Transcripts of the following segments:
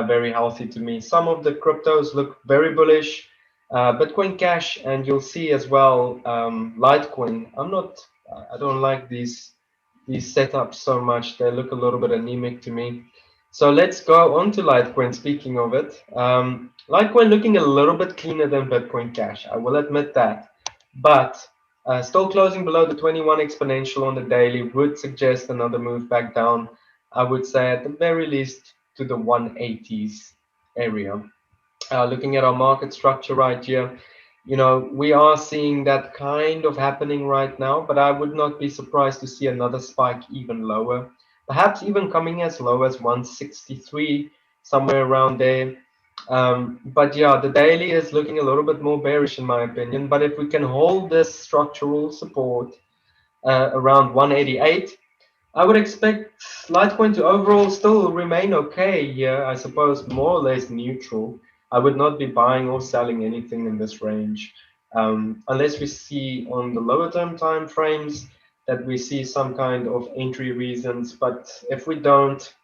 very healthy to me. Some of the cryptos look very bullish. Bitcoin Cash, and you'll see as well Litecoin. I don't like these setups so much. They look a little bit anemic to me. So let's go on to Litecoin. Speaking of it, Litecoin looking a little bit cleaner than Bitcoin Cash. I will admit that, but still closing below the 21 exponential on the daily would suggest another move back down. I would say at the very least to the 180s area. Looking at our market structure right here, we are seeing that kind of happening right now, but I would not be surprised to see another spike even lower, perhaps even coming as low as 163, somewhere around there. But yeah, the daily is looking a little bit more bearish in my opinion, but if we can hold this structural support around 188, I would expect Litecoin to overall still remain okay here, I suppose more or less neutral. I would not be buying or selling anything in this range unless we see on the lower term time frames that we see some kind of entry reasons. But if we don't,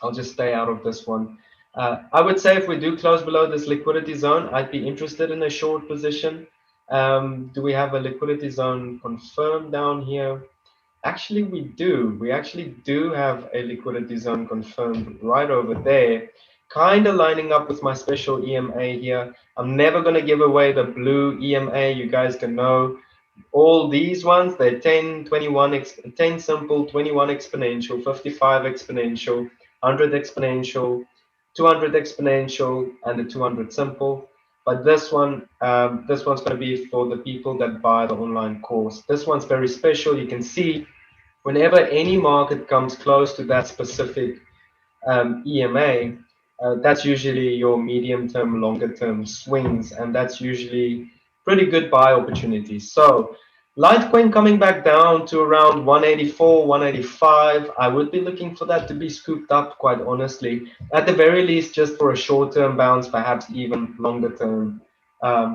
I'll just stay out of this one. I would say if we do close below this liquidity zone, I'd be interested in a short position. Do we have a liquidity zone confirmed down here? Actually, we do. We actually do have a liquidity zone confirmed right over there, kind of lining up with my special EMA here. I'm never going to give away the blue EMA. You guys can know all these ones. They're 10, 21, 10 simple, 21 exponential, 55 exponential, 100 exponential, 200 exponential, and the 200 simple. But this one's going to be for the people that buy the online course. This one's very special. You can see whenever any market comes close to that specific EMA, that's usually your medium term, longer term swings, and that's usually pretty good buy opportunities. So Litecoin coming back down to around 184, 185. I would be looking for that to be scooped up, quite honestly. At the very least, just for a short term bounce, perhaps even longer term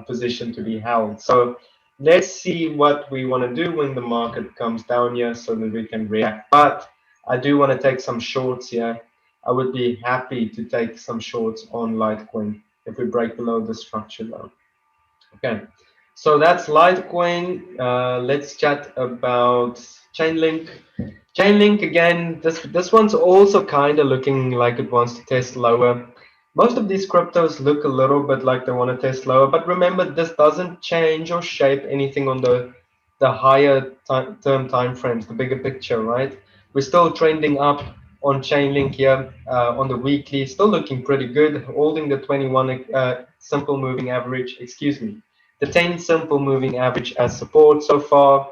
position to be held. So let's see what we want to do when the market comes down here so that we can react. But I do want to take some shorts here. I would be happy to take some shorts on Litecoin if we break below the structure though. Okay, so that's Litecoin. Let's chat about Chainlink. Chainlink again, this one's also kind of looking like it wants to test lower. Most of these cryptos look a little bit like they want to test lower, but remember this doesn't change or shape anything on the higher term time frames, the bigger picture, right? We're still trending up on Chainlink here on the weekly, still looking pretty good, holding the 21 simple moving average, excuse me, the 10 simple moving average as support so far.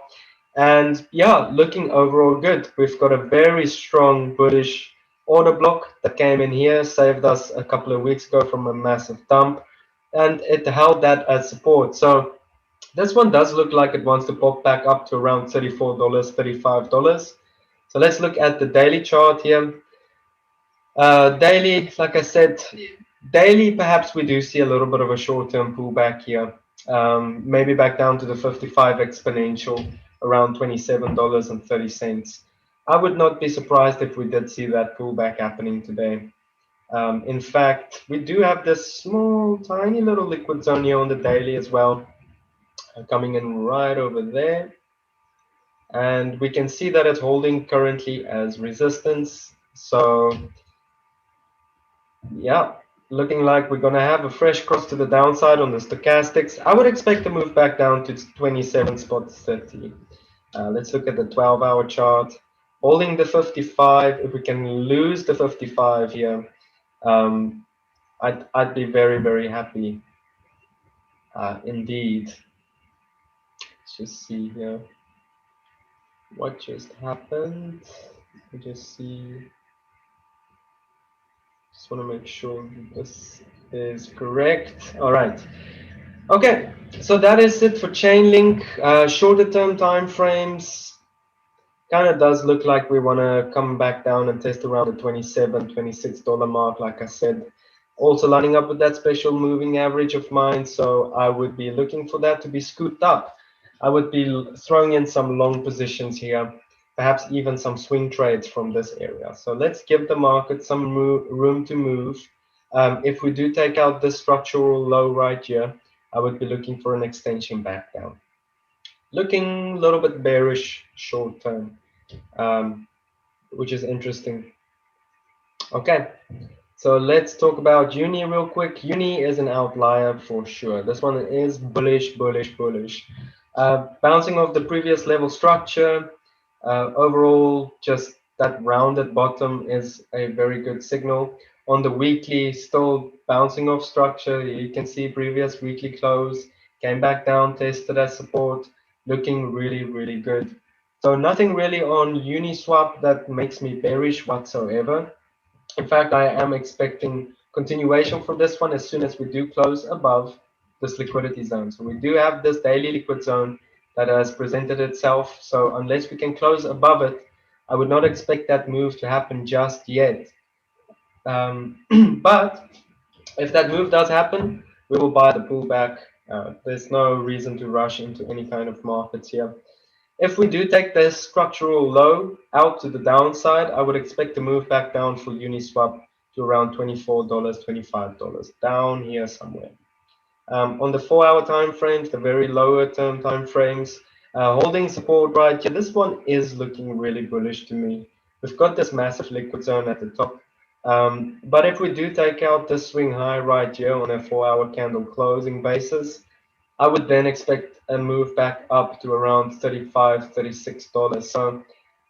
And yeah, looking overall good. We've got a very strong bullish order block that came in here, saved us a couple of weeks ago from a massive dump, and it held that as support. So this one does look like it wants to pop back up to around $34, $35. So let's look at the daily chart here. Daily, like I said, daily perhaps we do see a little bit of a short-term pullback here. Maybe back down to the 55 exponential, around $27.30. I would not be surprised if we did see that pullback happening today. In fact, we do have this small, tiny little liquid zone here on the daily as well, coming in right over there. And we can see that it's holding currently as resistance. So yeah, looking like we're going to have a fresh cross to the downside on the stochastics. I would expect to move back down to 27.30. Let's look at the 12-hour chart. Holding the 55, if we can lose the 55 here, I'd be very, very happy indeed. Let's just see here what just happened. We just see. Just want to make sure this is correct. All right. Okay, so that is it for Chainlink. Shorter term time frames kind of does look like we want to come back down and test around the $27, $26 mark, like I said. Also lining up with that special moving average of mine, so I would be looking for that to be scooped up. I would be throwing in some long positions here, perhaps even some swing trades from this area. So let's give the market some room to move. If we do take out this structural low right here, I would be looking for an extension back down. Looking a little bit bearish short term, which is interesting. Okay, so let's talk about Uni real quick. Uni is an outlier for sure. This one is bullish, bullish, bullish. Bouncing off the previous level structure. Overall, just that rounded bottom is a very good signal. On the weekly, still bouncing off structure. You can see previous weekly close, came back down, tested as support, looking really, really good. So nothing really on Uniswap that makes me bearish whatsoever. In fact, I am expecting continuation for this one as soon as we do close above this liquidity zone. So we do have this daily liquid zone that has presented itself. So unless we can close above it, I would not expect that move to happen just yet. But if that move does happen, we will buy the pullback. There's no reason to rush into any kind of markets here. If we do take this structural low out to the downside, I would expect to move back down for Uniswap to around $24, $25, down here somewhere. On the 4-hour time frames, the very lower term time frames, holding support right here. This one is looking really bullish to me. We've got this massive liquid zone at the top. But if we do take out this swing high right here on a 4-hour candle closing basis, I would then expect a move back up to around $35, $36. So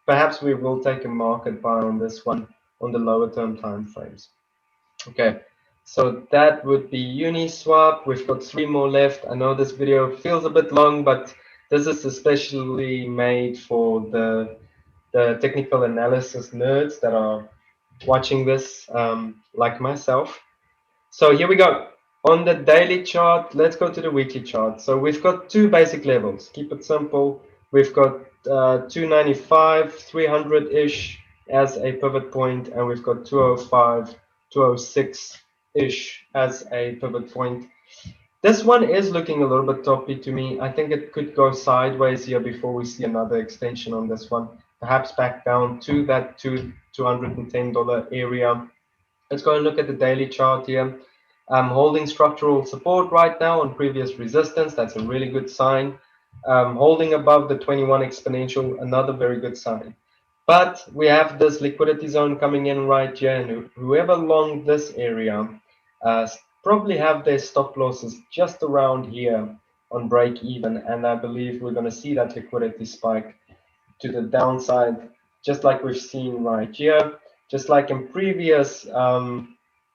perhaps we will take a market buy on this one on the lower term time frames. Okay, so that would be Uniswap. We've got 3 more left. I know this video feels a bit long, but this is especially made for the technical analysis nerds that are watching this, like myself. So here we go. On the daily chart, let's go to the weekly chart. So we've got 2 basic levels. Keep it simple. We've got 295, 300-ish as a pivot point, and we've got 205, 206-ish as a pivot point. This one is looking a little bit toppy to me. I think it could go sideways here before we see another extension on this one. Perhaps back down to that $210 area. Let's go and look at the daily chart here. I'm holding structural support right now on previous resistance. That's a really good sign. Holding above the 21 exponential, another very good sign. But we have this liquidity zone coming in right here, and whoever long this area probably have their stop losses just around here on break even. And I believe we're going to see that liquidity spike to the downside, just like we've seen right here, just like in previous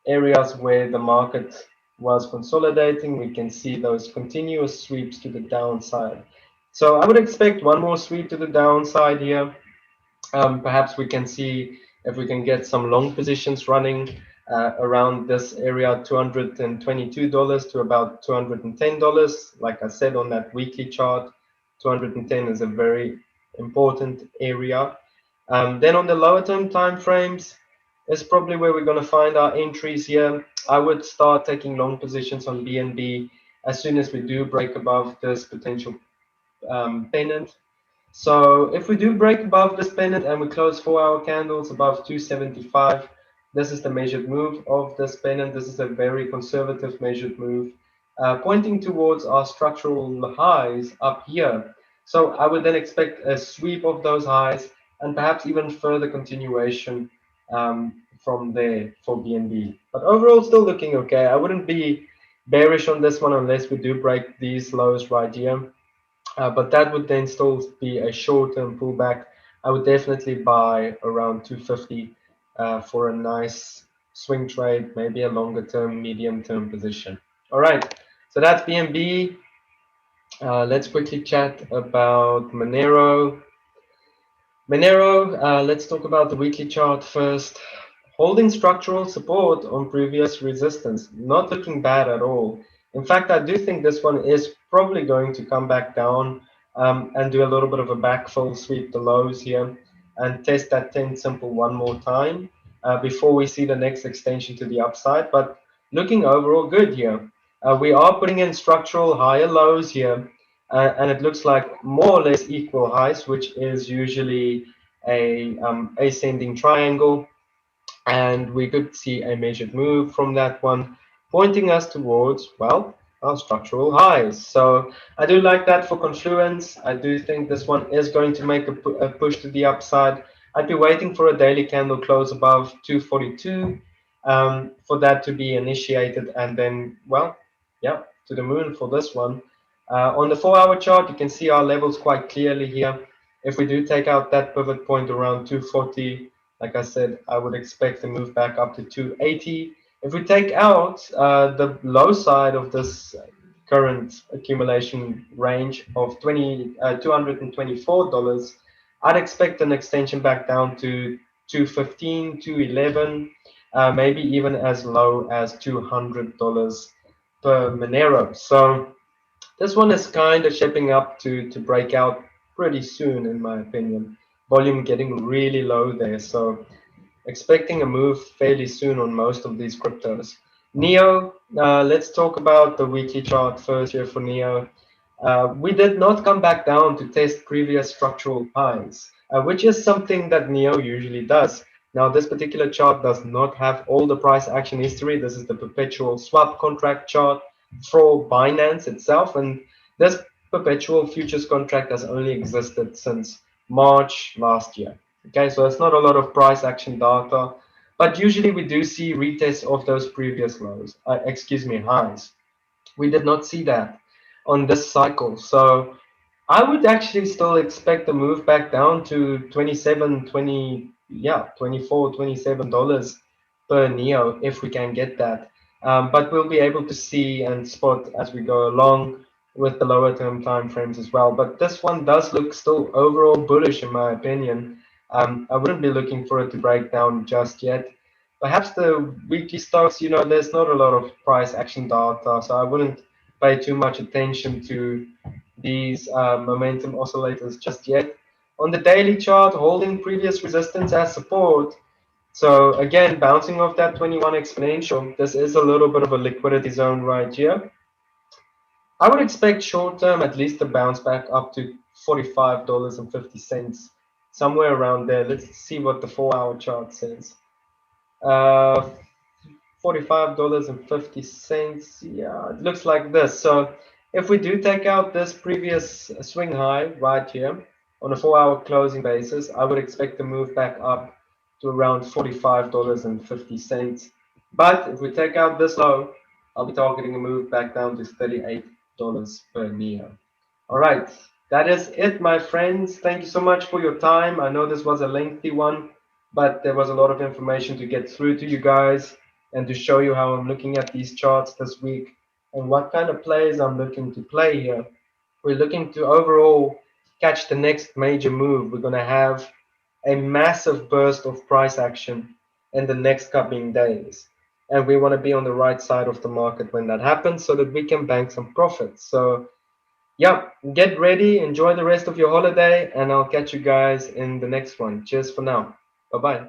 areas where the market was consolidating. We can see those continuous sweeps to the downside. So I would expect one more sweep to the downside here. Perhaps we can see if we can get some long positions running around this area, $222 to about $210. Like I said on that weekly chart, 210 is a very important area. Then on the lower term time frames is probably where we're going to find our entries here. I would start taking long positions on BNB as soon as we do break above this potential pennant. So if we do break above this pennant and we close 4-hour candles above 275, this is the measured move of this pennant. This is a very conservative measured move, pointing towards our structural highs up here. So I would then expect a sweep of those highs and perhaps even further continuation from there for BNB. But overall, still looking okay. I wouldn't be bearish on this one unless we do break these lows right here. But that would then still be a short-term pullback. I would definitely buy around 250 for a nice swing trade, maybe a longer-term, medium-term position. All right, so that's BNB. Let's quickly chat about Monero. Monero, let's talk about the weekly chart first. Holding structural support on previous resistance, not looking bad at all. In fact, I do think this one is probably going to come back down and do a little bit of a backfill, sweep the lows here, and test that 10 simple one more time before we see the next extension to the upside. But looking overall good here. We are putting in structural higher lows here, and it looks like more or less equal highs, which is usually a ascending triangle. and we could see a measured move from that one, pointing us towards, well, our structural highs. So I do like that for Confluence. I do think this one is going to make a push to the upside. I'd be waiting for a daily candle close above 242 for that to be initiated, and then, well, yeah, to the moon for this one. On the 4-hour chart, you can see our levels quite clearly here. If we do take out that pivot point around 240, like I said, I would expect to move back up to 280. If we take out the low side of this current accumulation range of $224, I'd expect an extension back down to 215, 211, maybe even as low as $200 per Monero. So this one is kind of shaping up to break out pretty soon, in my opinion. Volume getting really low there, so expecting a move fairly soon on most of these cryptos. Neo, let's talk about the weekly chart first here for Neo. We did not come back down to test previous structural highs, which is something that Neo usually does. Now, this particular chart does not have all the price action history. This is the perpetual swap contract chart for Binance itself, and this perpetual futures contract has only existed since March last year. Okay, so it's not a lot of price action data, but usually we do see retests of those previous lows, highs. We did not see that on this cycle. So I would actually still expect a move back down to 27, 20, yeah, 24, $27 per Neo if we can get that. But we'll be able to see and spot as we go along with the lower term time frames as well. But this one does look still overall bullish in my opinion. I wouldn't be looking for it to break down just yet. Perhaps the weekly stocks, there's not a lot of price action data, so I wouldn't pay too much attention to these momentum oscillators just yet. On the daily chart, holding previous resistance as support. So again, bouncing off that 21 exponential, this is a little bit of a liquidity zone right here. I would expect short term at least to bounce back up to $45.50, somewhere around there. Let's see what the 4-hour chart says. Uh, $45.50. Yeah, it looks like this. So if we do take out this previous swing high right here on a 4-hour closing basis, I would expect to move back up to around $45.50. But if we take out this low, I'll be targeting a move back down to $38 per Neo. All right, that is it, my friends. Thank you so much for your time. I know this was a lengthy one, but there was a lot of information to get through to you guys and to show you how I'm looking at these charts this week and what kind of plays I'm looking to play here. We're looking to overall catch the next major move. We're going to have a massive burst of price action in the next coming days. And we want to be on the right side of the market when that happens so that we can bank some profits. So yeah, get ready, enjoy the rest of your holiday, and I'll catch you guys in the next one. Cheers for now. Bye bye.